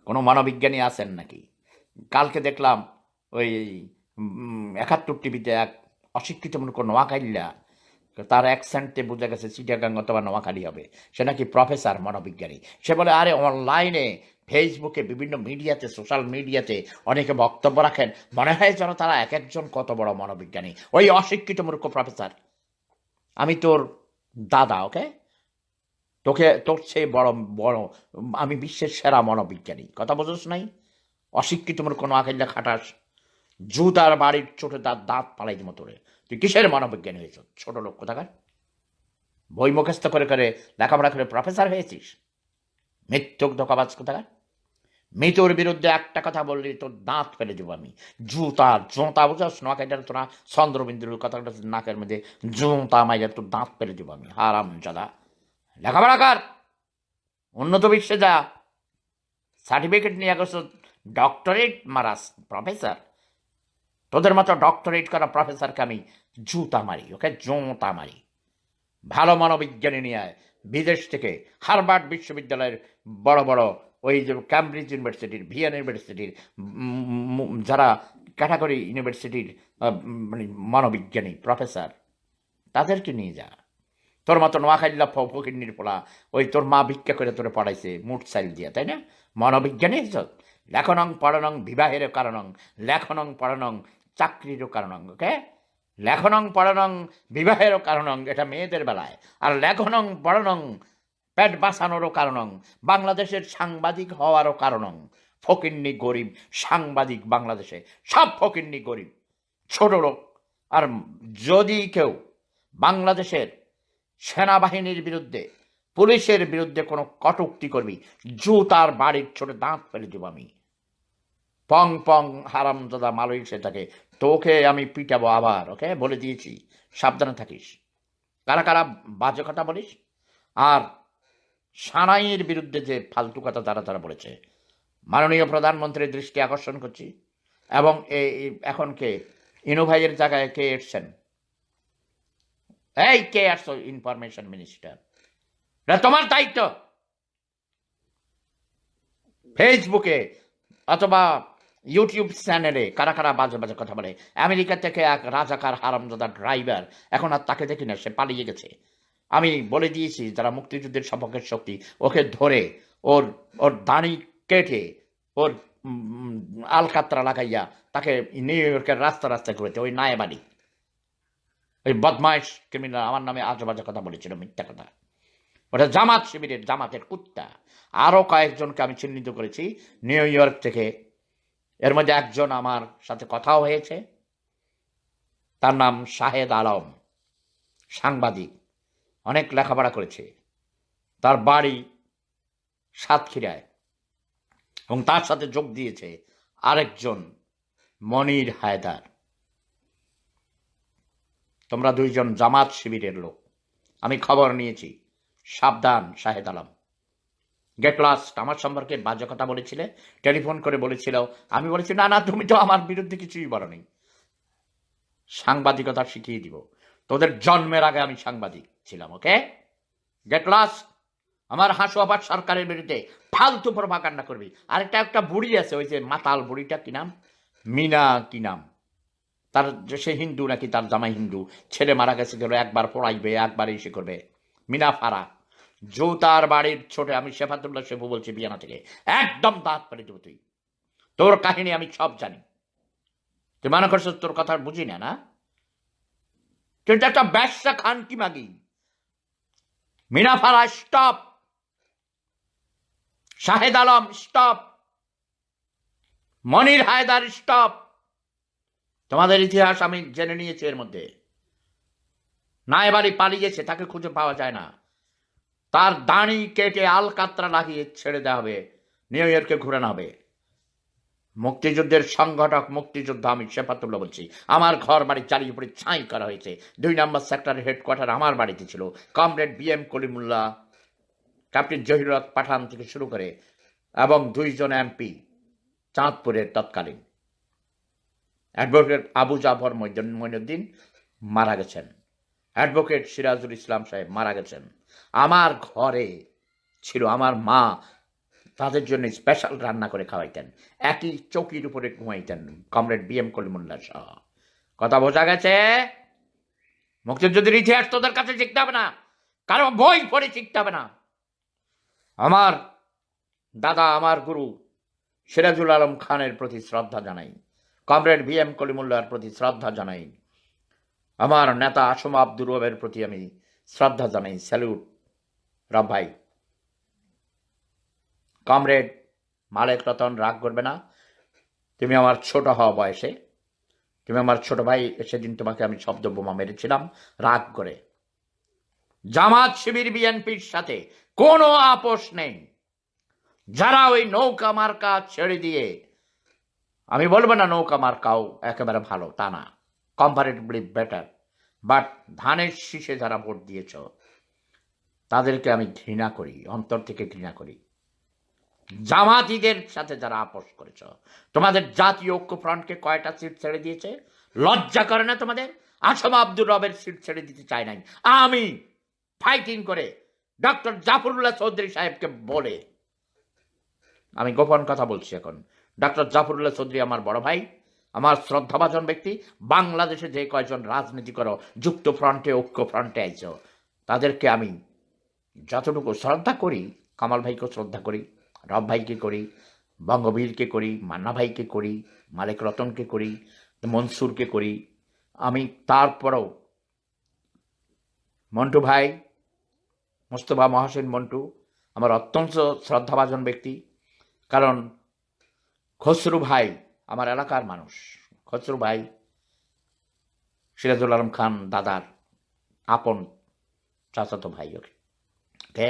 কোনো মনোবিজ্ঞানী আছেন নাকি? কালকে দেখলাম ওই ৭১ টিভিতে এক অশিক্ষিত মূর্খ নোয়াখাইল্লা, তার অ্যাকসেন্টে বোঝা গেছে চিটাগাং অথবা নোয়াখালী হবে। সে নাকি প্রফেসর মনোবিজ্ঞানী। সে বলে আরে অনলাইনে ফেসবুকে বিভিন্ন মিডিয়াতে সোশ্যাল মিডিয়াতে অনেকে বক্তব্য রাখেন, মনে হয় যেন তারা এক একজন কত বড় মনোবিজ্ঞানী। ওই অশিক্ষিত মূর্খ প্রফেসর, আমি তোর দাদা, ওকে? তোর চেয়ে বড় বড় আমি বিশ্বের সেরা মনোবিজ্ঞানী, কথা বোঝোস নাই? অশিক্ষিত মূর্খ নোয়াখাইল্লা খাটাস, জুতার বাড়ির চোটে তার দাঁত পালাই দিব তোরে। তুই কিসের মনোবিজ্ঞানী হয়েছ ছোট লোক কোথাকার? বই মুখস্থ করে করে লেখাপড়া করে প্রফেসর হয়েছিস? মৃত্যুক ধোকাবাজ কোথাকার। মৃত্যুর বিরুদ্ধে একটা কথা বললি তোর দাঁত ফেলে দেবো আমি। জোঁতা বুঝাস? নোয়াখাইটার তোরা চন্দ্রবিন্দুর কথাটা নাকের মধ্যে জোঁতা মাইয়া তোর দাঁত ফেলে দেবো আমি। হারাম জাদা, লেখাপড়া কর, উন্নত বিশ্বে যা, সার্টিফিকেট নিয়ে গেছো, ডক্টরেট মারাস প্রফেসর। তোদের মতো ডক্টরেট করা প্রফেসরকে আমি জুতা মারি, ওকে? জোঁতা মারি। ভালো মনোবিজ্ঞানী নিয়ে আয় বিদেশ থেকে, হার্ভার্ড বিশ্ববিদ্যালয়ের বড় বড়, ওই যে ক্যামব্রিজ ইউনিভার্সিটির, ভিয়েন ইউনিভার্সিটির, যারা ক্যাটাগরি ইউনিভার্সিটির মানে মনোবিজ্ঞানী প্রফেসর, তাদেরকে নিয়ে যা। তোর মতো নোয়াখাইল্লা ফকিন্নির পোলা, ওই তোর মা ভিক্ষা করে তোরে পড়াইছে মুঠ চাইল দিয়া, তাই না? মনোবিজ্ঞানী হিসেব লেখনং পড়নং বিবাহের কারণং, লেখনং পড়নং চাকরিরও কারণং, ওকে? লেখনং পড়নং বিবাহেরও কারণং, এটা মেয়েদের বেলায়। আর লেখনং পড়নং পেট বাঁচানোরও কারণং, বাংলাদেশের সাংবাদিক হওয়ারও কারণং। ফকিন্নি গরিব সাংবাদিক বাংলাদেশে সব ফকিন্নি গরিব ছোট লোক। আর যদি কেউ বাংলাদেশের সেনাবাহিনীর বিরুদ্ধে, পুলিশের বিরুদ্ধে কোনো কটূক্তি করবি, জুতার বাড়ির ছোট দাঁত ফেলে দেব আমি। পং পং হারামজাদা মালই সেটাকে, তোকে আমি পিটাবো আবার, ওকে? বলে দিয়েছি, সাবধানে থাকিস। কারা কারা বাজে কথা বলিস। আর সানাইয়ের বিরুদ্ধে যে ফালতু কথা তারা তারা বলেছে, মাননীয় প্রধানমন্ত্রীর দৃষ্টি আকর্ষণ করছি। এবং এই এখন কে ইনু ভাইয়ের জায়গায় কে এসছেন? এই কে আসছো? ইনফরমেশন মিনিস্টার, এটা তোমার দায়িত্ব। ফেসবুকে অথবা ইউটিউব চ্যানেলে কারা কারা বাজে বাজে কথা বলে। আমেরিকা থেকে এক রাজাকার হারামজাদা ড্রাইভার, এখন আর তাকে দেখি না, সে পালিয়ে গেছে। আমি বলে দিয়েছি যারা মুক্তিযুদ্ধের সপক্ষের শক্তি, ওকে ধরে ওর ওর দাড়ি কেটে ওর আলকাতরা লাগাইয়া তাকে নিউ ইয়র্কের রাস্তা রাস্তায় ঘুরেছে, ওই নায়েবাড়ি ওই বদমাইশ ক্রিমিনাল আমার নামে আজে বাজে কথা বলেছিল, মিথ্যা কথা। ওটা জামাত শিবিরের, জামাতের কুত্তা। আরও কয়েকজনকে আমি চিহ্নিত করেছি নিউ ইয়র্ক থেকে। এর মধ্যে একজন আমার সাথে কথাও হয়েছে, তার নাম শাহেদ আলম, সাংবাদিক, অনেক লেখাপড়া করেছে, তার বাড়ি সাতক্ষীরায়। এবং তার সাথে যোগ দিয়েছে আরেকজন মনির হায়দার। তোমরা দুইজন জামাত শিবিরের লোক, আমি খবর নিয়েছি। সাবধান শাহেদ আলম। Get lost. আমার সম্পর্কে বাজে কথা বলেছিলে, টেলিফোন করে বলেছিল, আমি বলেছি না না, তুমি তো আমার বিরুদ্ধে কিছুই বলোনি। সাংবাদিকতা শিখিয়ে দিব, তোদের জন্মের আগে আমি সাংবাদিক ছিলাম, ওকে? Get lost. আমার হাসু আবার সরকারের বিরুদ্ধে ফালতু প্রভাকান্ডা করবি। আর একটা বুড়ি আছে, ওই যে মাতাল বুড়িটা, কি নাম, মিনা কি নাম তার, সে হিন্দু নাকি, তার জামাই হিন্দু, ছেলে মারা গেছে, গেল একবার পড়াইবে একবার এসে করবে, মিনা ফারা। জুতার বাড়ির ছোটে, আমি শেফাতুল্লাহ শেফু বলছি বিয়ানা থেকে, একদম দাঁত পেরে দেবো তুই। তোর কাহিনী আমি সব জানি। তুই মনে করছিস তোর কথা বুঝি না? না, তুই একটা ব্যবসা খান কি মাগি। মিনা ফারা স্টপ, শাহেদ আলম স্টপ, মনির হায়দার স্টপ। তোমাদের ইতিহাস আমি জেনে নিয়েছি। এর মধ্যে নায়েবাড়ি পালিয়েছে, তাকে খুঁজে পাওয়া যায় না। তার দাড়ি কেটে আলকাতরা লাগিয়ে ছেড়ে দেওয়া হবে, নিউ ইয়র্কে ঘুরানো হবে। মুক্তিযুদ্ধের সংগঠক, মুক্তিযোদ্ধা আমি শেফাতুল্লাহ বলছি। আমার ঘর বাড়ি চারিউপরে ছাই করা হয়েছে। 2 নম্বর সেক্টরের হেডকোয়ার্টার আমার বাড়িতে ছিল। Comrade BM Kalimullah, captain Zahirul Pathan থেকে শুরু করে, এবং 2 জন MP চাঁদপুরের তৎকালীন অ্যাডভোকেট আবু জাফর মঈনুদ্দিন মারা গেছেন, অ্যাডভোকেট সিরাজুল ইসলাম সাহেব মারা গেছেন। আমার ঘরে ছিল আমার মা, তাদের জন্য স্পেশাল রান্না করে খাওয়াইতেন, একই চৌকির উপরে ঘুমাইতেন কমরেড BM কলিমুল্লাহ সহ। কথা বোঝা গেছে? মুক্তিযুদ্ধের ইতিহাস তোদের কাছে শিখতে হবে না, কারো বই পড়ে শিখতে হবে না। আমার দাদা, আমার গুরু সিরাজুল আলম খানের প্রতি শ্রদ্ধা জানাই, কমরেড BM কলিমুল্লাহর প্রতি শ্রদ্ধা জানাই, আমার নেতা আসম আব্দুর রবের প্রতি আমি শ্রদ্ধা জানাই, স্যালুট। রব ভাই, কমরেড মালেক রতন, রাগ করবে না, তুমি আমার ছোট হওয়া বয়সে, তুমি আমার ছোট ভাই, সেদিন তোমাকে আমি শব্দ বোমা মেরেছিলাম রাগ করে। জামাত শিবির বিএনপির সাথে কোনো আপোষ নেই। যারা ওই নৌকা মার্কা ছেড়ে দিয়ে, আমি বলবো না নৌকা মার্কাও একেবারে ভালো, তা না, কম্পারেটিভলি বেটার, বাট ধানের শীষে যারা ভোট দিয়েছ তাদেরকে আমি ঘৃণা করি, অন্তর থেকে ঘৃণা করি। জামাতিদের সাথে যারা আপোষ করেছ, তোমাদের জাতীয় ঐক্যফ্রন্টকে কয়টা সিট ছেড়ে দিয়েছে? লজ্জা করে না তোমাদের? আসম আব্দুর রবের সিট ছেড়ে দিতে চাই নাই আমি, ফাইটিং করে ডক্টর জাফরুল্লাহ চৌধুরী সাহেবকে বলে। আমি গোপন কথা বলছি এখন। ডক্টর জাফরুল্লাহ চৌধুরী আমার বড় ভাই, আমার শ্রদ্ধাভাজন ব্যক্তি। বাংলাদেশে যে কয়জন রাজনীতি করো, যুক্ত ফ্রন্টে, ঐক্য ফ্রন্টে আইছ, তাদেরকে আমি যতটুকু শ্রদ্ধা করি, কামাল ভাইকে শ্রদ্ধা করি, রব ভাইকে করি, বঙ্গবীরকে করি, মান্না ভাইকে করি, মালেক রতনকে করি, মনসুরকে করি, আমি তারপরেও মন্টু ভাই, মোস্তফা মহাসেন মন্টু আমার অত্যন্ত শ্রদ্ধাভাজন ব্যক্তি। কারণ খসরু ভাই আমার এলাকার মানুষ, খসরু ভাই সিরাজুল আলম খান দাদার আপন চাচাতো ভাই, ওকে।